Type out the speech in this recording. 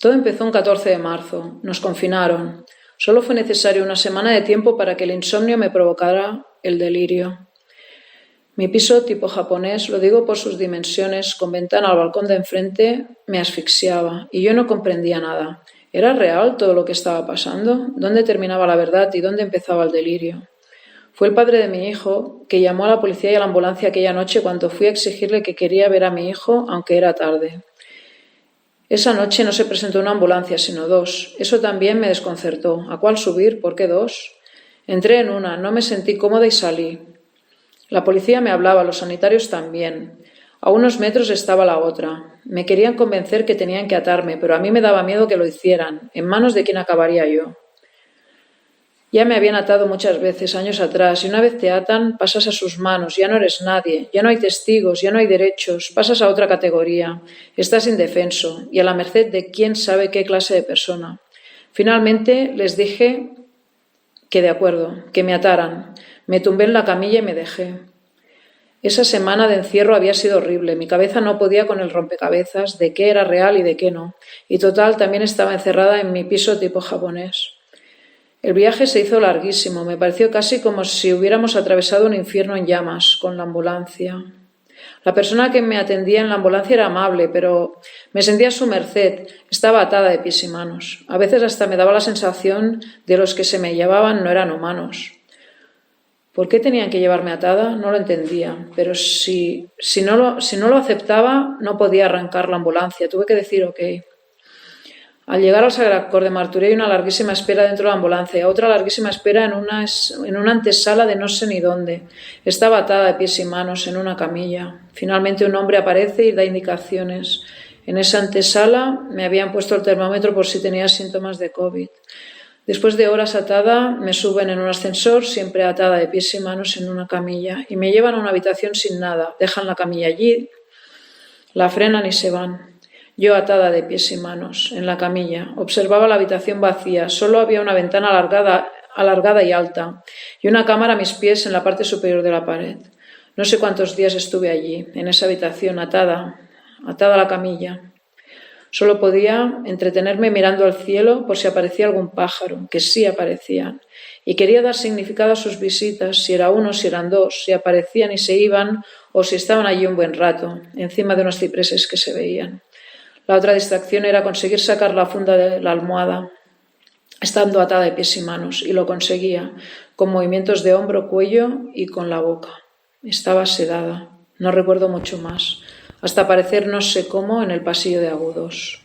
Todo empezó un 14 de marzo. Nos confinaron. Solo fue necesario una semana de tiempo para que el insomnio me provocara el delirio. Mi piso tipo japonés, lo digo por sus dimensiones, con ventana al balcón de enfrente, me asfixiaba y yo no comprendía nada. ¿Era real todo lo que estaba pasando? ¿Dónde terminaba la verdad y dónde empezaba el delirio? Fue el padre de mi hijo que llamó a la policía y a la ambulancia aquella noche cuando fui a exigirle que quería ver a mi hijo, aunque era tarde. Esa noche no se presentó una ambulancia, sino dos. Eso también me desconcertó. ¿A cuál subir? ¿Por qué dos? Entré en una, no me sentí cómoda y salí. La policía me hablaba, los sanitarios también. A unos metros estaba la otra. Me querían convencer que tenían que atarme, pero a mí me daba miedo que lo hicieran. ¿En manos de quién acabaría yo? Ya me habían atado muchas veces, años atrás, y una vez te atan, pasas a sus manos, ya no eres nadie, ya no hay testigos, ya no hay derechos, pasas a otra categoría, estás indefenso y a la merced de quién sabe qué clase de persona. Finalmente les dije que de acuerdo, que me ataran. Me tumbé en la camilla y me dejé. Esa semana de encierro había sido horrible. Mi cabeza no podía con el rompecabezas de qué era real y de qué no. Y total, también estaba encerrada en mi piso tipo japonés. El viaje se hizo larguísimo. Me pareció casi como si hubiéramos atravesado un infierno en llamas con la ambulancia. La persona que me atendía en la ambulancia era amable, pero me sentía a su merced. Estaba atada de pies y manos. A veces hasta me daba la sensación de los que se me llevaban no eran humanos. ¿Por qué tenían que llevarme atada? No lo entendía, pero si no lo aceptaba, no podía arrancar la ambulancia. Tuve que decir ok. Al llegar al Sagracor de Martorell hay una larguísima espera dentro de la ambulancia, otra larguísima espera en una antesala de no sé ni dónde. Estaba atada de pies y manos en una camilla. Finalmente un hombre aparece y da indicaciones. En esa antesala me habían puesto el termómetro por si tenía síntomas de COVID. Después de horas atada, me suben en un ascensor, siempre atada de pies y manos en una camilla, y me llevan a una habitación sin nada. Dejan la camilla allí, la frenan y se van. Yo atada de pies y manos, en la camilla, observaba la habitación vacía. Solo había una ventana alargada y alta, y una cámara a mis pies en la parte superior de la pared. No sé cuántos días estuve allí, en esa habitación, atada a la camilla. Solo podía entretenerme mirando al cielo por si aparecía algún pájaro, que sí aparecían, y quería dar significado a sus visitas, si era uno, si eran dos, si aparecían y se iban, o si estaban allí un buen rato, encima de unos cipreses que se veían. La otra distracción era conseguir sacar la funda de la almohada, estando atada de pies y manos, y lo conseguía, con movimientos de hombro, cuello y con la boca. Estaba sedada, no recuerdo mucho más, hasta aparecer no sé cómo en el pasillo de agudos.